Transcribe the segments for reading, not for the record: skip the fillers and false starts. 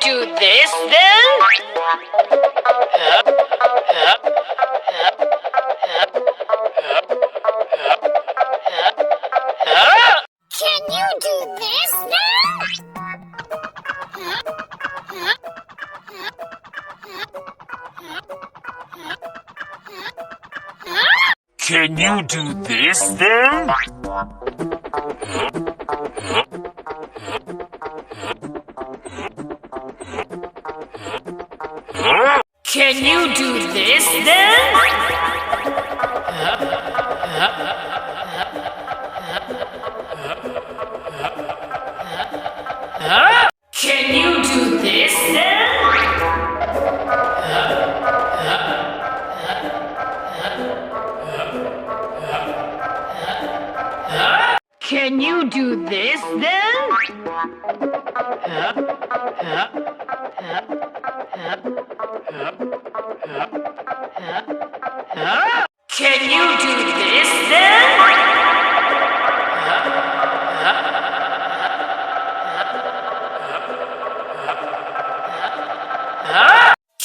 do this then? Can you do this now? Can you do this then? Can you do this then? Can you do this then? Can you do this then? Can you do this then?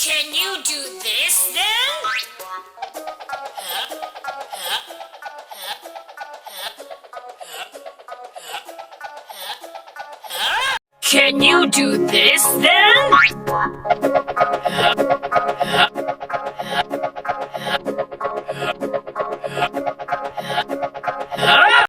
Can you do this then? Can you do this then?